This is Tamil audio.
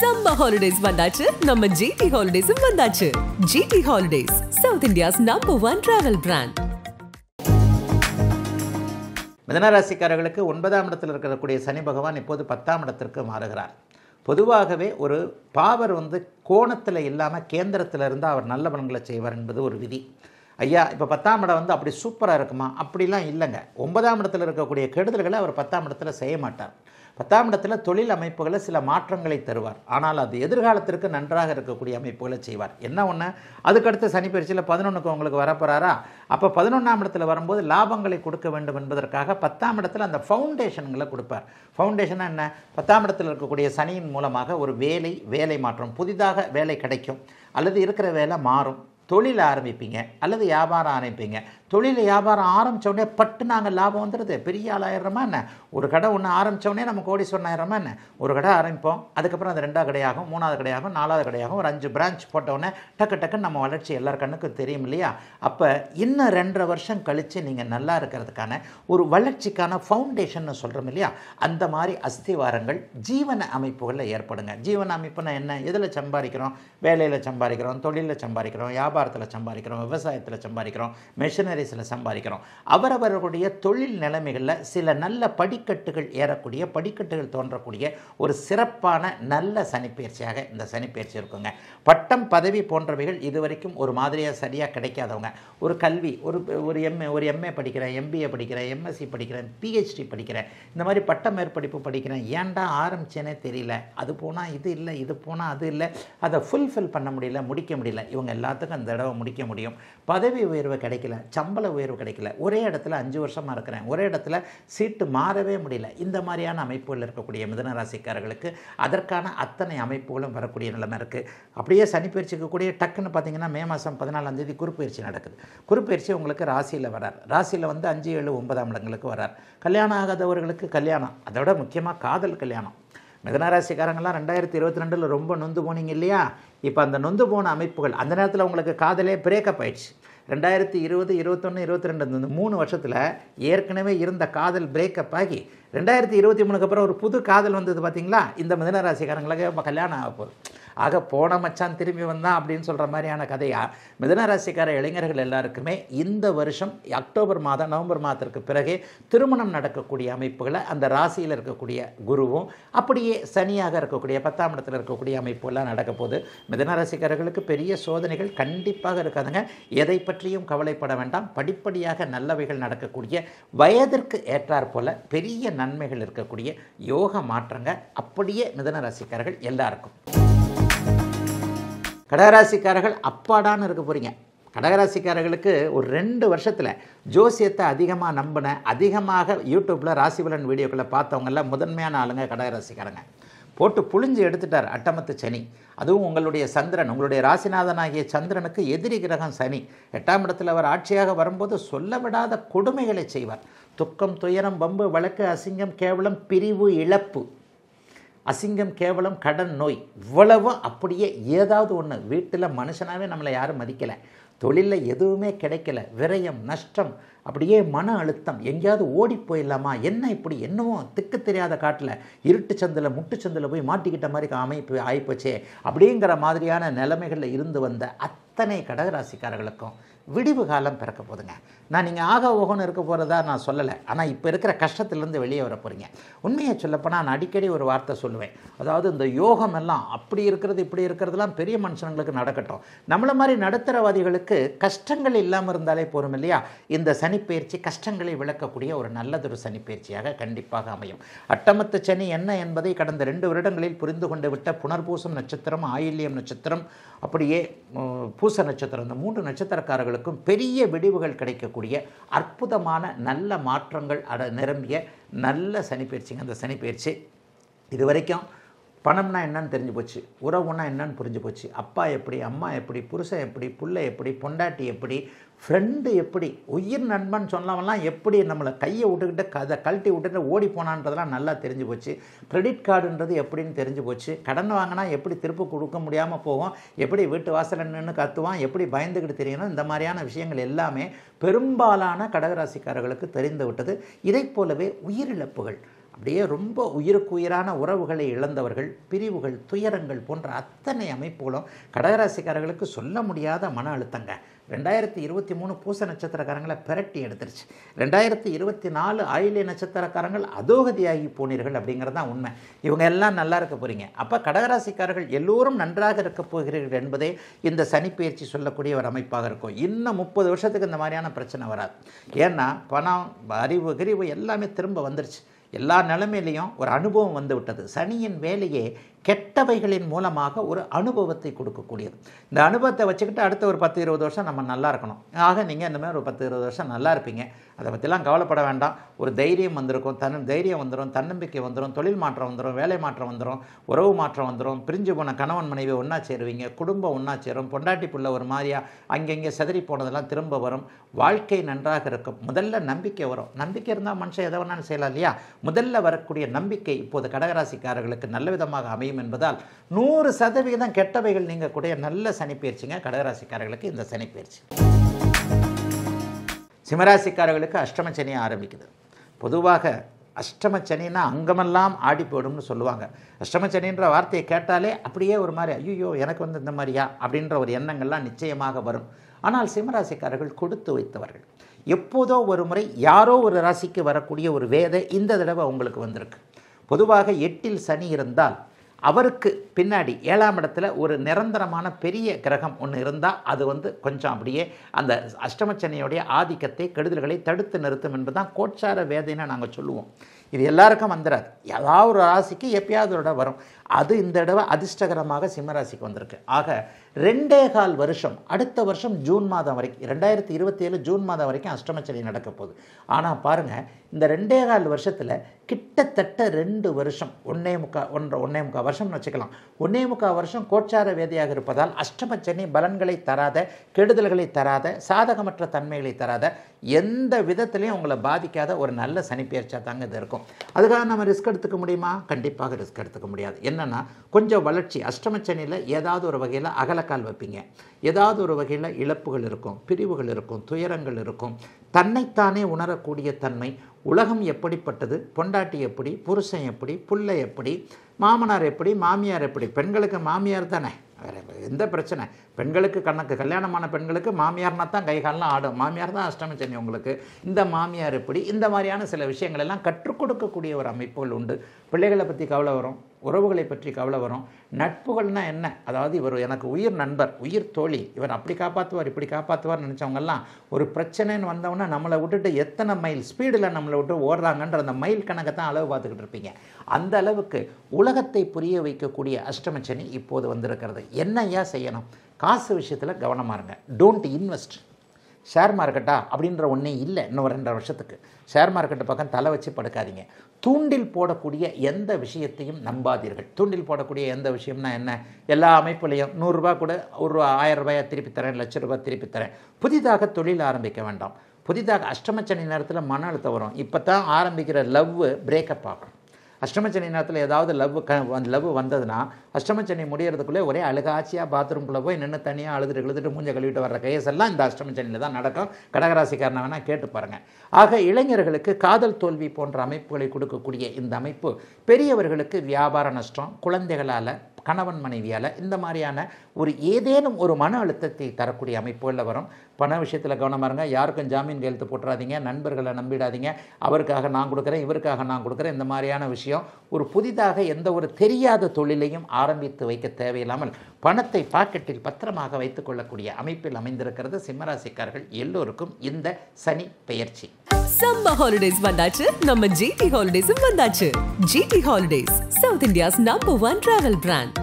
Summer holidays வந்தாச்சு நம்ம GT Holidays வந்தாச்சு. GT Holidays, South India's #1 travel brand. மிதுன ராசிக்காரர்களுக்கு 9ஆம் இடத்தில் இருக்கக்கூடிய சனி பகவான் இப்போது 10ஆம் இடத்திற்கு மாறுகிறார். பொதுவாகவே ஒரு பாவர் கோணத்தில் இல்லாமல் கேந்திரத்தில் இருந்தால் அவர் நல்ல பலன்களை செய்வார் என்பது ஒரு விதி. ஐயா இப்போ 10ஆம் இடம் அப்படி சூப்பராக இருக்குமா? அப்படிலாம் இல்லைங்க. 9ஆம் இடத்தில் இருக்கக்கூடிய கெடுதல்களை அவர் 10ஆம் இடத்துல செய்ய மாட்டார். 10ஆம் இடத்துல தொழில் அமைப்புகளை சில மாற்றங்களை தருவார். ஆனால் அது எதிர்காலத்திற்கு நன்றாக இருக்கக்கூடிய அமைப்புகளை செய்வார். என்ன ஒன்று, அதுக்கடுத்து சனி பயிற்சியில் 11க்கு உங்களுக்கு வரப்போகிறாரா? அப்போ 11ஆம் இடத்துல வரும்போது லாபங்களை கொடுக்க வேண்டும் என்பதற்காக 10ஆம் இடத்துல அந்த ஃபவுண்டேஷன்களை கொடுப்பார். ஃபவுண்டேஷனா என்ன? 10ஆம் இடத்தில் இருக்கக்கூடிய சனியின் மூலமாக ஒரு வேலை மாற்றம், புதிதாக வேலை கிடைக்கும், அல்லது இருக்கிற வேலை மாறும், தொழில் ஆரம்பிப்பீங்க அல்லது வியாபாரம் ஆரம்பிப்பீங்க. தொழில் வியாபாரம் ஆரம்பித்தோடனே பட்டு நாங்கள் லாபம் வந்துடுது, பெரிய ஆளாயிரமா என்ன? ஒரு கடை ஒன்று ஆரம்பித்தோடனே நம்ம கோடீஸ்வரன் ஆயிரமா என்ன? ஒரு கடை ஆரம்பிப்போம், அதுக்கப்புறம் அது 2ஆவது கடையாகும், 3ஆவது கடையாகும், 4ஆவது கடையாகும், ஒரு 5 பிரான்ச் போட்டோடனே டக்குன்னு நம்ம வளர்ச்சி எல்லார் கண்ணுக்கும் தெரியும் இல்லையா? அப்போ இன்னும் 2.5 வருஷம் கழித்து நீங்கள் நல்லா இருக்கிறதுக்கான ஒரு வளர்ச்சிக்கான ஃபவுண்டேஷன் சொல்கிறோம் இல்லையா? அந்த மாதிரி அஸ்திவாரங்கள் ஜீவன அமைப்புகளில் ஏற்படுங்க. ஜீவன அமைப்புனா என்ன? எதில் சம்பாதிக்கிறோம்? வேலையில் சம்பாதிக்கிறோம், தொழிலில் சம்பாதிக்கிறோம், வியாபாரத்தில் சம்பாதிக்கிறோம், விவசாயத்தில் சம்பாதிக்கிறோம், மெஷினரிஸில் சம்பாதிக்கிறோம். அவரவர்களுடைய தொழில் நிலைமைகளில் சில நல்ல படிக்கட்டுகள் ஏறக்கூடிய, படிக்கட்டுகள் தோன்றக்கூடிய ஒரு சிறப்பான நல்ல சனிப்பெயர்ச்சியாக இந்த சனிப்பெயர்ச்சி இருக்குங்க. பட்டம் பதவி போன்றவைகள் இதுவரைக்கும் ஒரு மாதிரியாக சரியாக கிடைக்காதவங்க, ஒரு கல்வி, ஒரு எம்ஏ படிக்கிறேன், எம்பிஏ படிக்கிறேன், எம்எஸ்சி படிக்கிறேன், பிஹெச்டி படிக்கிறேன், இந்த மாதிரி பட்ட மேற்படிப்பு படிக்கிறேன், ஏன்டா ஆரம்பிச்சேனே தெரியல, அது போனால் இது இல்லை, இது போனால் அது இல்லை, அதை ஃபுல்ஃபில் பண்ண முடியல, முடிக்க முடியல. இவங்க எல்லாத்துக்கும் அந்த தடவை முடிக்க முடியும். பதவி உயர்வு கிடைக்கல, சம்பள உயர்வு கிடைக்கல, ஒரே இடத்துல 5 வருஷமாக இருக்கிறேன், ஒரே இடத்துல சீட்டு மாறவே முடியல. இந்த மாதிரியான அமைப்புகள் இருக்கக்கூடிய மிதுன ராசிக்காரர்களுக்கு அதற்கான அத்தனை அமைப்புகளும் வரக்கூடிய நிலைமை இருக்குது. அப்படியே சனிப்பெயர்ச்சிக்கு கூடிய டக்குன்னு பார்த்தீங்கன்னா மே மாதம் 14ஆம் தேதி குருப்பெயர்ச்சி நடக்குது. குருப்பெயர்ச்சி உங்களுக்கு ராசியில் வரார். ராசியில் 5, 7, 9ஆம் இடங்களுக்கு வரார். கல்யாணம் ஆகாதவர்களுக்கு கல்யாணம், அதோட முக்கியமாக காதல் கல்யாணம். மிதுன ராசிக்காரங்களாம் 2022 ரொம்ப நொந்து போனீங்க இல்லையா? இப்போ அந்த நொந்து போன அமைப்புகள், அந்த நேரத்தில் உங்களுக்கு காதலே பிரேக்கப் ஆயிடுச்சு. 2020, 21, 22 இந்த 3 வருஷத்தில் ஏற்கனவே இருந்த காதல் பிரேக்கப் ஆகி 2023க்கு அப்புறம் ஒரு புது காதல் வந்தது பார்த்தீங்களா? இந்த மிதுன ராசிக்காரங்களுக்கு இப்போ கல்யாணம் ஆக போகுது. ஆக போன மச்சான் திரும்பி வந்தான் அப்படின்னு சொல்கிற மாதிரியான கதையாக மிதுன ராசிக்கார இளைஞர்கள் எல்லாருக்குமே இந்த வருஷம் அக்டோபர் மாதம், நவம்பர் மாதத்திற்கு பிறகே திருமணம் நடக்கக்கூடிய அமைப்புகளை அந்த ராசியில் இருக்கக்கூடிய குருவும் அப்படியே சனியாக இருக்கக்கூடிய 10ஆம் இடத்தில் இருக்கக்கூடிய அமைப்புகள்லாம் நடக்க போகுது. மிதுன ராசிக்காரர்களுக்கு பெரிய சோதனைகள் கண்டிப்பாக இருக்காதுங்க. எதை பற்றியும் கவலைப்பட வேண்டாம். படிப்படியாக நல்லவைகள் நடக்கக்கூடிய, வயதிற்கு ஏற்றாற் போல பெரிய நன்மைகள் இருக்கக்கூடிய யோக மாற்றங்க அப்படியே மிதுன ராசிக்காரர்கள் எல்லாருக்கும். கடகராசிக்காரர்கள் அப்பாடான்னு இருக்க போகிறீங்க. கடகராசிக்காரர்களுக்கு ஒரு 2 வருஷத்தில் ஜோசியத்தை அதிகமாக நம்பின, அதிகமாக யூடியூப்பில் ராசிபலன் வீடியோக்களை பார்த்தவங்கெல்லாம் முதன்மையான ஆளுங்க கடகராசிக்காரங்க. போட்டு புழிஞ்சு எடுத்துட்டார் அட்டமத்து சனி. அதுவும் உங்களுடைய சந்திரன், உங்களுடைய ராசிநாதனாகிய சந்திரனுக்கு எதிரி கிரகம் சனி 8ஆம் இடத்தில் அவர் ஆட்சியாக வரும்போது சொல்ல விடாத கொடுமைகளை செய்வார். துக்கம், துயரம், வம்பு, வழக்கு, அசிங்கம், கேவலம், பிரிவு, இழப்பு, அசிங்கம், கேவலம், கடன், நோய், இவ்வளவும் அப்படியே ஏதாவது ஒன்று. வீட்டில் மனுஷனாகவே நம்மளை யாரும் மதிக்கலை, தொழிலில் எதுவுமே கிடைக்கல, விரயம், நஷ்டம், அப்படியே மன அழுத்தம், எங்கேயாவது ஓடி போயிடலாமா, என்ன இப்படி என்னவோ திக்கு தெரியாத காட்டில் இருட்டு சந்தில் முட்டு சந்தில் போய் மாட்டிக்கிட்ட மாதிரி அமைப்பு ஆகிப்போச்சே அப்படிங்கிற மாதிரியான நிலைமைகளில் இருந்து வந்த அத்தனை கடகராசிக்காரர்களுக்கும் விடிவு காலம் பிறக்க போதுங்க. நான் நீங்கள் ஆக ஓகோன்னு இருக்க போகிறதா நான் சொல்லலை, ஆனால் இப்போ இருக்கிற கஷ்டத்துலேருந்து வெளியே வர போகிறீங்க. உண்மையை சொல்லப்போனால் நான் அடிக்கடி ஒரு வார்த்தை சொல்லுவேன், அதாவது இந்த யோகம் எல்லாம் அப்படி இருக்கிறது இப்படி இருக்கிறதுலாம் பெரிய மனுஷங்களுக்கு நடக்கட்டும், நம்மளை மாதிரி நடுத்தரவாதிகளுக்கு கஷ்டங்கள் இல்லாமல் இருந்தாலே போகும் இல்லையா? இந்த சனிப்பெயர்ச்சி கஷ்டங்களை விளக்கக்கூடிய ஒரு நல்லதொரு சனிப்பெயர்ச்சியாக கண்டிப்பாக அமையும். அட்டமத்து சனி என்ன என்பதை கடந்த 2 வருடங்களில் புரிந்து கொண்டு விட்ட புனர்பூசம் நட்சத்திரம், ஆயில்யம் நட்சத்திரம், அப்படியே பூச நட்சத்திரம், இந்த 3 நட்சத்திரக்காரர்களுக்கும் பெரிய விடிவுகள் கிடைக்கக்கூடிய அற்புதமான நல்ல மாற்றங்கள் நிரம்பிய நல்ல சனிப்பெயர்ச்சிங்க அந்த சனிப்பெயர்ச்சி. இது வரைக்கும் பணம்னா என்னன்னு தெரிஞ்சு போச்சு, உறவுன்னா என்னன்னு புரிஞ்சு போச்சு, அப்பா எப்படி, அம்மா எப்படி, புருஷன் எப்படி, புள்ளை எப்படி, பொண்டாட்டி எப்படி, ஃப்ரெண்டு எப்படி, உயிர் நண்பன் சொன்னவெல்லாம் எப்படி நம்மளை கையை விட்டுக்கிட்டு அதை கழட்டி விட்டுட்டு ஓடி போனான்றதெல்லாம் நல்லா தெரிஞ்சு போச்சு. கிரெடிட் கார்டுன்றது எப்படின்னு தெரிஞ்சு போச்சு. கடன் வாங்கினா எப்படி திருப்பி கொடுக்க முடியாமல் போகும், எப்படி வீட்டு வாசல் நின்று கத்துவான், எப்படி பயந்துக்கிட்டு தெரியணும், இந்த மாதிரியான விஷயங்கள் எல்லாமே பெரும்பாலான கடகராசிக்காரர்களுக்கு தெரிந்து விட்டது. இதை போலவே உயிரிழப்புகள், அப்படியே ரொம்ப உயிருக்கு உயிரான உறவுகளை இழந்தவர்கள், பிரிவுகள், துயரங்கள் போன்ற அத்தனை அமைப்புகளும் கடகராசிக்காரர்களுக்கு சொல்ல முடியாத மன அழுத்தங்க. 2023 பூச நட்சத்திரக்காரங்களை பிரட்டி எடுத்துருச்சு. 2024 ஆயில்ய நட்சத்திரக்காரங்கள் அதோகதியாகி போனீர்கள் அப்படிங்கிறது தான் உண்மை. இவங்க எல்லாம் நல்லா இருக்க போகிறீங்க. அப்போ கடகராசிக்காரர்கள் எல்லோரும் நன்றாக இருக்க போகிறீர்கள் என்பதே இந்த சனிப்பெயர்ச்சி சொல்லக்கூடிய ஒரு அமைப்பாக இருக்கும். இன்னும் 30 வருஷத்துக்கு இந்த மாதிரியான பிரச்சனை வராது. ஏன்னா பணம், அறிவு, கிரிவு எல்லாமே திரும்ப வந்துருச்சு. எல்லா நிலைமையிலையும் ஒரு அனுபவம் வந்து விட்டது. சனியின் வேலையே கெட்டவைகளின் மூலமாக ஒரு அனுபவத்தை கொடுக்கக்கூடியது. இந்த அனுபவத்தை வச்சுக்கிட்டு அடுத்த ஒரு 10-20 வருஷம் நம்ம நல்லா இருக்கணும். ஆக நீங்கள் இந்த மாதிரி ஒரு 10-20 வருஷம் நல்லா இருப்பீங்க. அதை பற்றிலாம் கவலைப்பட வேண்டாம். ஒரு தைரியம் வந்திருக்கும், தைரியம் வந்துடும், தன்னம்பிக்கை வந்துடும், தொழில் மாற்றம் வந்துடும், வேலை மாற்றம் வந்துடும், உறவு மாற்றம் வந்துடும், பிரிஞ்சு போன கணவன் மனைவி ஒன்றா சேருவீங்க, குடும்பம் ஒன்றா சேரும், பொண்டாட்டி புள்ள ஒரு மாதிரியாக அங்கங்கே செதறி போனதெல்லாம் திரும்ப வரும், வாழ்க்கை நன்றாக இருக்கும். முதல்ல நம்பிக்கை வரும். நம்பிக்கை இருந்தால் மனுஷன் எதை வேணாலும் செய்யலாம் இல்லையா? முதல்ல வரக்கூடிய நம்பிக்கை இப்போது கடகராசிக்காரர்களுக்கு நல்ல விதமாக அமையும் என்பதால் 100% கெட்டவைகள் நீங்கக்கூடிய நல்ல சனிப்பெயர்ச்சிங்க கடகராசிக்காரர்களுக்கு இந்த சனிப்பெயர்ச்சி. சிம்மராசிக்காரர்களுக்கு அஷ்டம சனி ஆரம்பிக்குது. பொதுவாக அஷ்டம சனின்னா அங்கமெல்லாம் ஆடி போயிடும்னு சொல்லுவாங்க. அஷ்டம சனின்ற வார்த்தையை கேட்டாலே அப்படியே ஒரு மாதிரி ஐயோ எனக்கு வந்து இந்த மாதிரியா அப்படின்ற ஒரு எண்ணங்கள்லாம் நிச்சயமாக வரும். ஆனால் சிம்மராசிக்காரர்கள் கொடுத்து வைத்தவர்கள். எப்போதோ ஒரு முறை யாரோ ஒரு ராசிக்கு வரக்கூடிய ஒரு வேதை இந்த தடவை அவங்களுக்கு வந்திருக்கு. பொதுவாக 8இல் சனி இருந்தால் அவருக்கு பின்னாடி 7ஆம் இடத்துல ஒரு நிரந்தரமான பெரிய கிரகம் ஒன்று இருந்தால் அது வந்து கொஞ்சம் அப்படியே அந்த அஷ்டமச்சனியோடைய ஆதிக்கத்தை, கெடுதல்களை தடுத்து நிறுத்தும் என்பதுதான் கோட்சார வேதைன்னு நாங்கள் சொல்லுவோம். இது எல்லாருக்கும் வந்துடாது. ஏதாவது ஒரு ராசிக்கு எப்பயாவது ஒரு வரும். அது இந்த தடவை அதிர்ஷ்டகரமாக சிம்மராசிக்கு வந்திருக்கு. ஆக 2.25 வருஷம், அடுத்த வருஷம் ஜூன் மாதம் வரைக்கும், 2027 ஜூன் மாதம் வரைக்கும் அஷ்டமச்சனி நடக்க போகுது. ஆனால் பாருங்கள், இந்த 2.25 வருஷத்தில் கிட்டத்தட்ட 2 வருஷம், 1.25 வருஷம்னு வச்சுக்கலாம். 1.25 வருஷம் கோட்சார வேதியாக இருப்பதால் அஷ்டமச்சனி பலன்களை தராத, கெடுதல்களை தராத, சாதகமற்ற தன்மைகளை தராத, எந்த விதத்திலையும் உங்களை பாதிக்காத ஒரு நல்ல சனிப்பெயர்ச்சியாக தாங்க இது இருக்கும். அதுக்காக நம்ம ரிஸ்க் எடுத்துக்க முடியுமா? கண்டிப்பாக ரிஸ்க் எடுத்துக்க முடியாது. என்னென்னா கொஞ்சம் வளர்ச்சி, அஷ்டமச்சனியில் ஏதாவது ஒரு வகையில் அகலக்கால் வைப்பீங்க, ஏதாவது ஒரு வகையில் இழப்புகள் இருக்கும், பிரிவுகள் இருக்கும், துயரங்கள் இருக்கும், தன்னைத்தானே உணரக்கூடிய தன்மை, உலகம் எப்படிப்பட்டது, பொண்டாட்டி எப்படி, புருஷன் எப்படி, புள்ளை எப்படி, மாமனார் எப்படி, மாமியார் எப்படி. பெண்களுக்கு மாமியார் தானே, வேறு எந்த பிரச்சனை? பெண்களுக்கு கல்யாணமான பெண்களுக்கு மாமியார்னா தான் கைகாலெலாம் ஆடும். மாமியார் தான் அஷ்டமச்சனி உங்களுக்கு. இந்த மாமியார் எப்படி, இந்த மாதிரியான சில விஷயங்கள் எல்லாம் கற்றுக் கொடுக்கக்கூடிய ஒரு அமைப்புகள் உண்டு. பிள்ளைகளை பற்றி கவலை வரும், உறவுகளை பற்றி கவலை வரும். நட்புகள்னால் என்ன? அதாவது இவர் எனக்கு உயிர் நண்பர், உயிர் தோழி, இவர் அப்படி காப்பாற்றுவார், இப்படி காப்பாற்றுவார் நினச்சவங்கெல்லாம் ஒரு பிரச்சனைன்னு வந்தவொன்னே நம்மளை விட்டுட்டு எத்தனை மைல் ஸ்பீடில் நம்மளை விட்டு ஓடுறாங்கன்ற அந்த மைல் கணக்கை தான் அளவு பார்த்துக்கிட்டு இருப்பீங்க. அந்த அளவுக்கு உலகத்தை புரிய வைக்கக்கூடிய அஷ்டமச்சனி இப்போது வந்திருக்கிறது. என்னையா செய்யணும்? காசு விஷயத்தில் கவனமாக இருங்க. Don't invest. ஷேர் மார்க்கெட்டா அப்படின்ற ஒன்றே இல்லை. இன்னும் 2.5 வருஷத்துக்கு ஷேர் மார்க்கெட்டு பக்கம் தலை வச்சு படுக்காதீங்க. தூண்டில் போடக்கூடிய எந்த விஷயத்தையும் நம்பாதீர்கள். தூண்டில் போடக்கூடிய எந்த விஷயம்னா என்ன? எல்லா அமைப்புலையும் 100 ரூபா கூட, ஒரு 1000 ரூபாயை திருப்பி தரேன், 1,00,000 ரூபாய் திருப்பி தரேன். புதிதாக தொழில் ஆரம்பிக்க வேண்டாம். புதிதாக அஷ்டமச்சனி நேரத்தில் மன அழுத்தம் வரும். இப்போ தான் ஆரம்பிக்கிற லவ் பிரேக்கப் ஆகும். அஷ்டமச்சனி நேரத்தில் ஏதாவது லவ் வந்ததுன்னா அஷ்டமச்சனி முடியறதுக்குள்ளே ஒரே அழுகாட்சியாக பாத்ரூம்குள்ளே போய் நின்று தனியாக அழுதுட்டு மூஞ்ச கழுவிட்டு வர்ற கேஸெல்லாம் இந்த அஷ்டமச்சனியில் தான் நடக்கும். கடகராசிக்காரனை வேணால் கேட்டு பாருங்கள். ஆக இளைஞர்களுக்கு காதல் தோல்வி போன்ற அமைப்புகளை கொடுக்கக்கூடிய இந்த அமைப்பு பெரியவர்களுக்கு வியாபார நஷ்டம், குழந்தைகளால், கணவன் மனைவியால், இந்த மாதிரியான ஒரு ஏதேனும் ஒரு மன அழுத்தத்தை தரக்கூடிய அமைப்புகளில் வரும். பண விஷயத்தில் கவனமாக இருங்க. யாருக்கும் ஜாமீன் கையெழுத்து போட்டுறாதீங்க, நண்பர்களை நம்பிடாதீங்க. அவருக்காக நான் கொடுக்குறேன், இவருக்காக நான் கொடுக்குறேன், இந்த மாதிரியான விஷயம். ஒரு புதிதாக எந்த ஒரு தெரியாத தொழிலையும் ஆரம்பித்து வைக்க தேவையில்லாமல் பணத்தை பாக்கெட்டில் பத்திரமாக வைத்துக் கொள்ளக்கூடிய அமைப்பில் அமைந்திருக்கிறது சிம்மராசிக்காரர்கள் எல்லோருக்கும் இந்த சனி பெயர்ச்சி. சம்மர் ஹாலிடேஸ் வந்தாச்சு, நம்ம ஜிடி ஹாலிடேஸும் வந்தாச்சு. GT holidays, south India's number 1 travel brand.